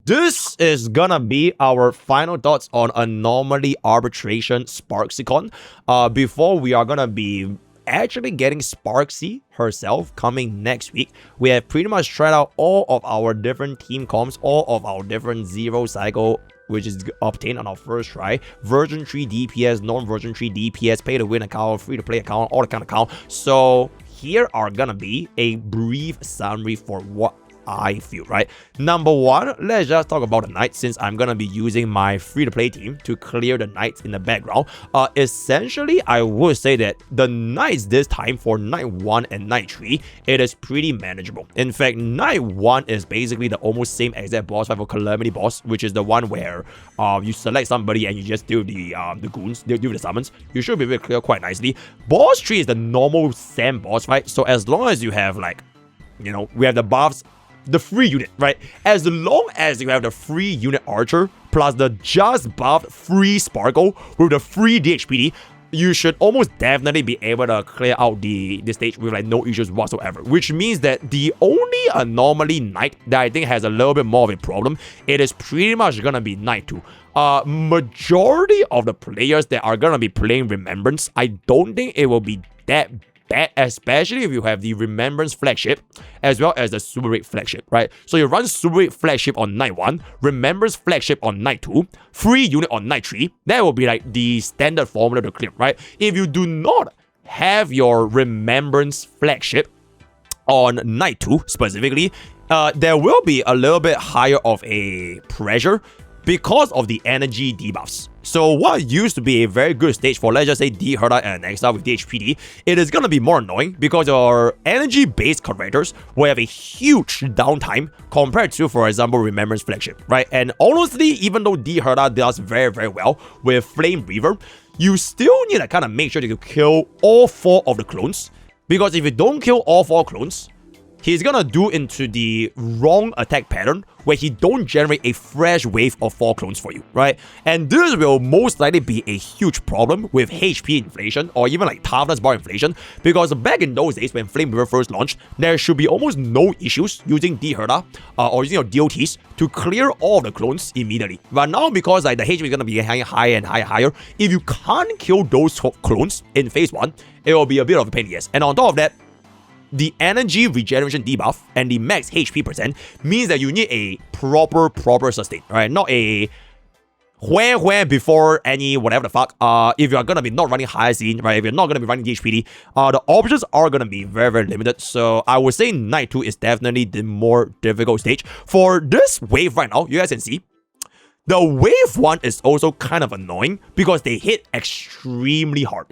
this is gonna be our final thoughts on Anomaly Arbitration SparxiCon. Before we are gonna be actually getting Sparksy herself coming next week. We have pretty much tried out all of our different team comps, all of our different zero cycle, which is obtained on our first try. Version 3 DPS, non-version 3 DPS, pay-to-win account, free-to-play account, all the kind of account. So here are gonna be a brief summary for what I feel, right? Number one, let's just talk about the Knights, since I'm gonna be using my free-to-play team to clear the Knights in the background. Essentially, I would say that the Knights this time for Night 1 and Night 3, it is pretty manageable. In fact, Night 1 is basically the almost same exact boss fight for Calamity boss, which is the one where you select somebody and you just deal the goons, deal the summons. You should be able to clear quite nicely. Boss 3 is the normal Sam boss fight, so as long as you have, like, you know, we have the buffs, the free unit, right? As long as you have the free unit archer plus the just buffed free sparkle with the free DHPD, you should almost definitely be able to clear out the stage with like no issues whatsoever. Which means that the only anomaly Knight that I think has a little bit more of a problem, it is pretty much gonna be Knight 2. Majority of the players that are gonna be playing Remembrance, I don't think it will be that bad, especially if you have the Remembrance flagship as well as the Super Raid flagship, right? So you run Super Raid flagship on Night 1, Remembrance flagship on Night 2, free unit on Night 3. That will be like the standard formula to clear, right? If you do not have your Remembrance flagship on Night 2 specifically, there will be a little bit higher of a pressure because of the energy debuffs. So what used to be a very good stage for, let's just say, D Herda and Exile with DHPD, it is going to be more annoying because your energy-based characters will have a huge downtime compared to, for example, Remembrance Flagship, right? And honestly, even though D Herda does very, very well with Flame Reaver, you still need to kind of make sure that you kill all 4 of the clones, because if you don't kill all 4 clones, he's gonna do into the wrong attack pattern where he don't generate a fresh wave of 4 clones for you, right? And this will most likely be a huge problem with HP inflation or even like toughness bar inflation, because back in those days when Flame River first launched, there should be almost no issues using D Herda or using your DOTs to clear all of the clones immediately. But now, because like the HP is gonna be higher and higher, if you can't kill those clones in phase 1, it will be a bit of a pain in the ass. And on top of that, the energy regeneration debuff and the max HP percent means that you need a proper sustain, right? Not a where before any whatever the fuck. If you are gonna be not running high scene, right? If you're not gonna be running DHPD, the options are gonna be very, very limited. So I would say Night 2 is definitely the more difficult stage. For this wave right now, you guys can see, the wave 1 is also kind of annoying because they hit extremely hard.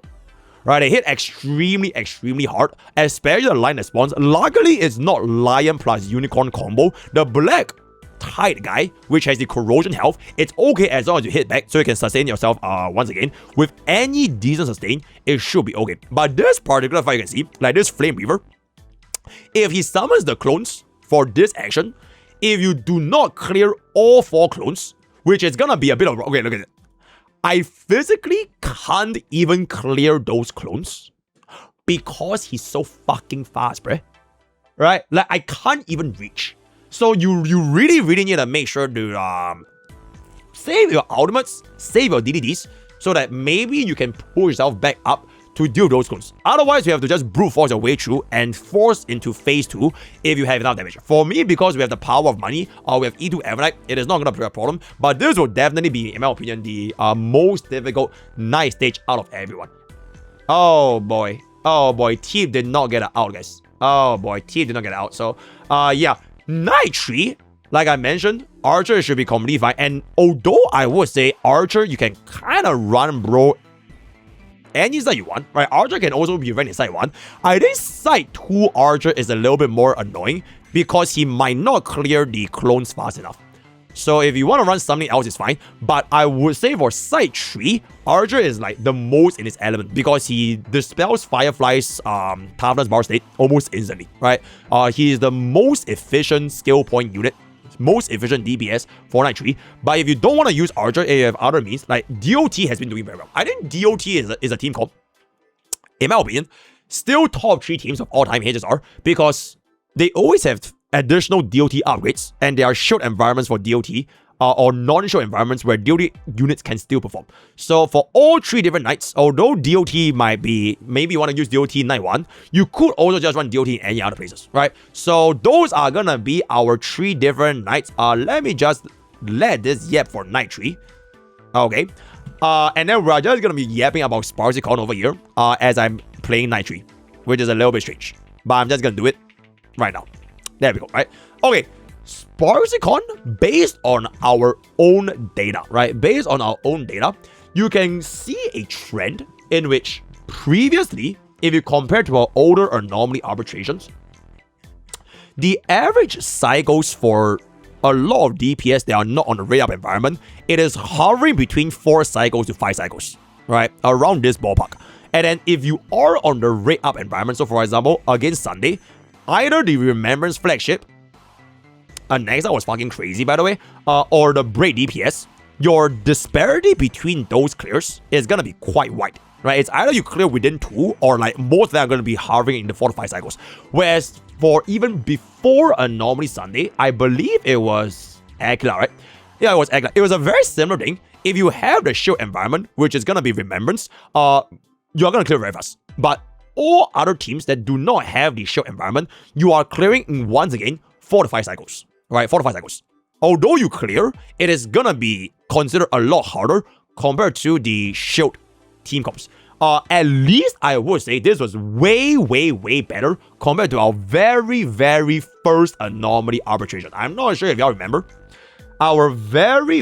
Right, they hit extremely hard, especially the line response. Luckily, it's not Lion plus Unicorn combo. The Black Tide guy, which has the corrosion health, it's okay as long as you hit back, so you can sustain yourself once again. With any decent sustain, it should be okay. But this particular fight, you can see, like this Flame Reaver, if he summons the clones for this action, if you do not clear all 4 clones, which is gonna be a bit of... Okay, look at it. I physically can't even clear those clones because he's so fucking fast, bruh. Right? Like, I can't even reach. So you really need to make sure to save your ultimates, save your DDDs, so that maybe you can pull yourself back up to deal those clones. Otherwise, you have to just brute force your way through and force into phase 2 if you have enough damage. For me, because we have the power of money, or we have E2 Evernight, it is not going to be a problem. But this will definitely be, in my opinion, the most difficult night stage out of everyone. Oh boy, Team did not get it out, guys. Oh boy, Team did not get it out. So, yeah, Night 3, like I mentioned, Archer should be completely fine. And although I would say Archer, you can kind of run, bro, any side you want, right? Archer can also be ran in side 1. I think side 2 Archer is a little bit more annoying because he might not clear the clones fast enough. So if you want to run something else, it's fine. But I would say for side 3, Archer is like the most in his element because he dispels Firefly's toughness bar state almost instantly, right? He is the most efficient skill point unit, most efficient DPS for Night 3. But if you don't want to use Archer, if you have other means, like DOT has been doing very well. I think DOT is a team called, in my opinion, still top 3 teams of all time HSR because they always have additional DOT upgrades, and there are shield environments for DOT, or non-shield environments where DOT units can still perform. So for all 3 different nights, although DOT might be, maybe you want to use DOT night 1, you could also just run DOT in any other places, right? So those are gonna be our 3 different nights. Let me just let this yap for night 3. Okay. And then we're just gonna be yapping about SparxiCon over here, as I'm playing night 3, which is a little bit strange. But I'm just gonna do it right now. There we go, right? Okay. SparxiCon, based on our own data, right? Based on our own data, you can see a trend in which previously, if you compare to our older anomaly arbitrations, the average cycles for a lot of DPS that are not on the rate up environment, it is hovering between 4 cycles to 5 cycles, right? Around this ballpark. And then if you are on the rate up environment, so for example, against Sunday, either the Remembrance Flagship, next that was fucking crazy by the way, or the break DPS, your disparity between those clears is gonna be quite wide, right? It's either you clear within 2 or like most of them are gonna be hovering in the 4 to 5 cycles. Whereas for even before Anomaly Sunday, I believe it was Aquila, right? Yeah, it was Aquila. It was a very similar thing. If you have the shield environment, which is gonna be Remembrance, you're gonna clear very fast. But all other teams that do not have the shield environment, you are clearing in once again 4 to 5 cycles. Right, 4 to 5 cycles. Although you clear, it is gonna be considered a lot harder compared to the shield team comps. At least I would say this was way better compared to our very first Anomaly Arbitration. I'm not sure if y'all remember. Our very,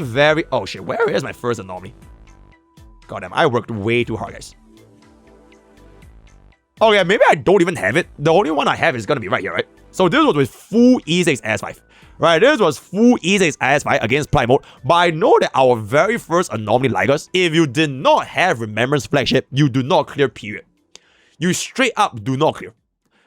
oh shit, where is my first Anomaly? Goddamn, I worked way too hard, guys. Oh yeah, maybe I don't even have it. The only one I have is gonna be right here, right? So this was with full E6 S5. Right, this was full E6 S5 against Pride mode, but I know that our very first Anomaly Ligers, if you did not have Remembrance Flagship, you do not clear, period. You straight up do not clear.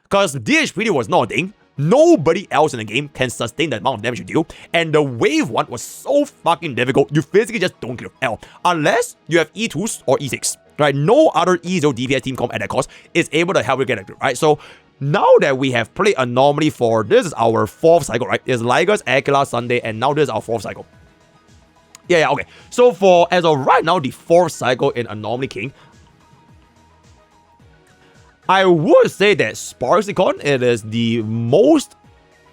Because DHPD was not a thing, nobody else in the game can sustain the amount of damage you deal, and the wave 1 was so fucking difficult, you physically just don't clear L, unless you have E2s or E6. Right, no other E0 DPS team comp at that cost is able to help you get a clear, right? So now that we have played Anomaly for, this is our 4th cycle, right? It's Ligers, Aquila, Sunday, and now this is our 4th cycle. Yeah, okay. So for, as of right now, the 4th cycle in Anomaly King, I would say that SparxiCon, it is the most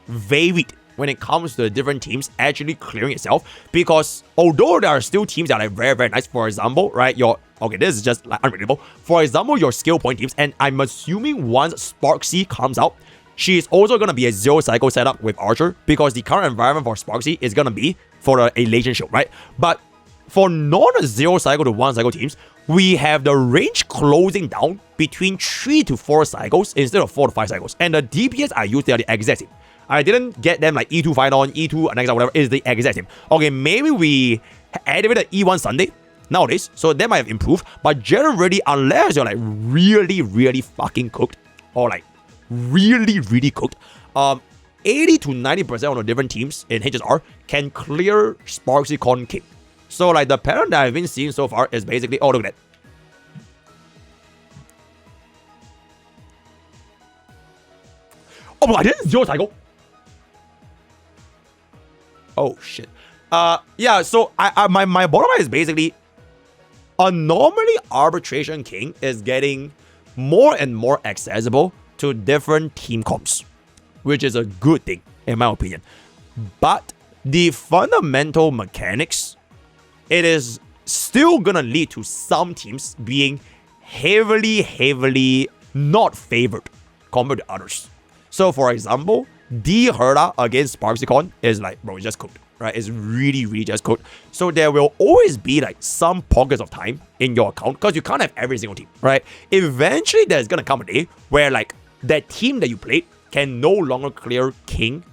varied when it comes to the different teams actually clearing itself, because although there are still teams that are very nice, for example, right, okay, this is just like unreadable. For example, your skill point teams, and I'm assuming once Sparxi comes out, she is also going to be a 0 cycle setup with Archer, because the current environment for Sparxi is going to be for a Elation Shield, right? But for non-0 cycle to 1 cycle teams, we have the range closing down between 3 to 4 cycles instead of 4 to 5 cycles. And the DPS I use, they are the exact same. I didn't get them like E2 Phyton, E2 Anexa, whatever, is the exact same. Okay, maybe we activated E1 Sunday nowadays, so that might have improved, but generally, unless you're like really fucking cooked, or like really cooked, 80 to 90% of the different teams in HSR can clear SparxiCon King. So like the pattern that I've been seeing so far is basically, oh look at that. Oh my, this is 0 cycle. Oh shit. Yeah, so my bottom line is basically Anomaly Arbitration King is getting more and more accessible to different team comps, which is a good thing in my opinion. But the fundamental mechanics, it is still gonna lead to some teams being heavily not favored compared to others. So for example, D Herda against SparxiCon is like, bro, it's just cooked, right? It's really just cooked. So there will always be like some pockets of time in your account, because you can't have every single team, right? Eventually there's gonna come a day where like that team that you played can no longer clear King,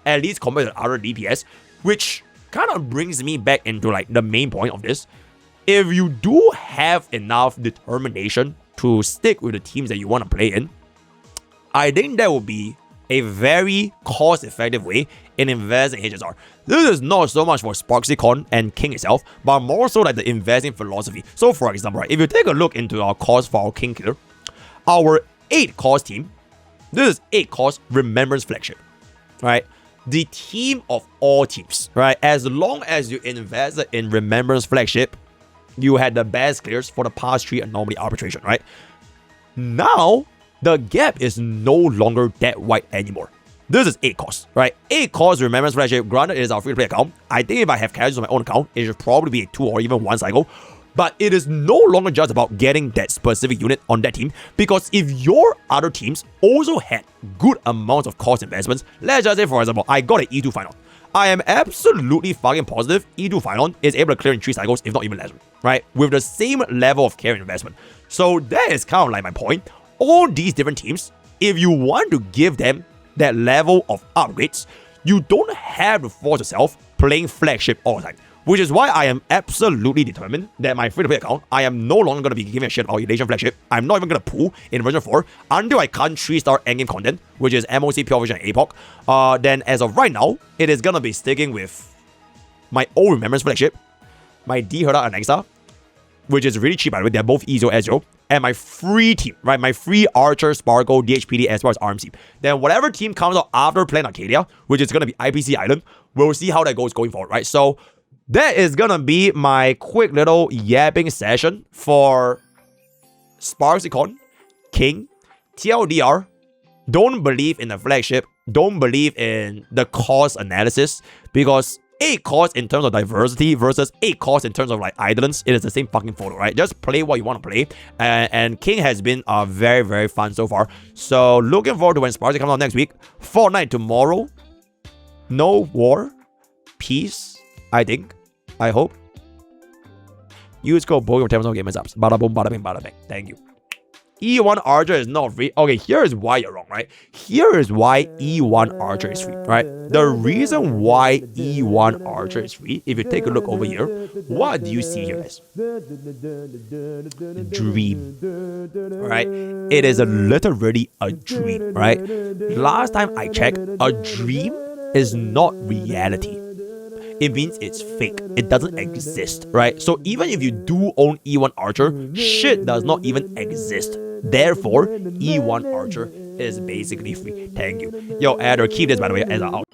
at least compared to other DPS, which kind of brings me back into like the main point of this. If you do have enough determination to stick with the teams that you want to play in, I think that would be a very cost-effective way in investing in HSR. This is not so much for SparxiCon and King itself, but more so like the investing philosophy. So for example, right, if you take a look into our cost for our King Killer, our 8 cost team, this is 8 cost Remembrance Flagship, right? the team of all teams, right? As long as you invested in Remembrance Flagship, you had the best clears for the past 3 Anomaly Arbitration, right? Now, the gap is no longer that wide anymore. This is 8 costs, right? 8 costs Remembrance Flagship. Granted, it is our free-to-play account. I think if I have casuals on my own account, it should probably be a 2 or even 1 cycle. But it is no longer just about getting that specific unit on that team, because if your other teams also had good amounts of cost investments, let's just say, for example, I got an E2 Final. I am absolutely fucking positive E2 Final is able to clear in 3 cycles, if not even less, right? With the same level of care and investment. So that is kind of like my point. All these different teams, if you want to give them that level of upgrades, you don't have to force yourself playing flagship all the time. Which is why I am absolutely determined that my free-to-play account, I am no longer going to be giving a shit about Elation Flagship. I'm not even going to pull in version 4 until I can't 3-star endgame content, which is MOC, Pure Vision, and APOC. Then as of right now, it is going to be sticking with my old Remembrance Flagship, my D-Herda Anexa, which is really cheap by the way, they're both E0, S0, and my free team, right? My free Archer, Sparkle, DHPD, as well as RMC. Then whatever team comes out after playing Arcadia, which is going to be IPC Island, we'll see how that goes going forward, right? So that is gonna be my quick little yapping session for SparxiCon, King, TLDR. Don't believe in the flagship. Don't believe in the cost analysis, because 8 costs in terms of diversity versus 8 costs in terms of like idleness, it is the same fucking photo, right? Just play what you want to play. And King has been very, very fun so far. So looking forward to when Sparxi comes out next week. Fortnite tomorrow. No war. Peace, I think. I hope. Use code BOKE for 10% gamers ups. Bada boom, bada bing, bada bang. Thank you. E1 Archer is not free. Okay, here is why you're wrong, right? Here is why E1 Archer is free, right? The reason why E1 Archer is free, if you take a look over here, what do you see here is dream, right? It is literally a dream, right? Last time I checked, a dream is not reality. It means it's fake. It doesn't exist, right? So even if you do own E1 Archer, shit does not even exist. Therefore, E1 Archer is basically free. Thank you. Yo, Adder, keep this by the way as an out.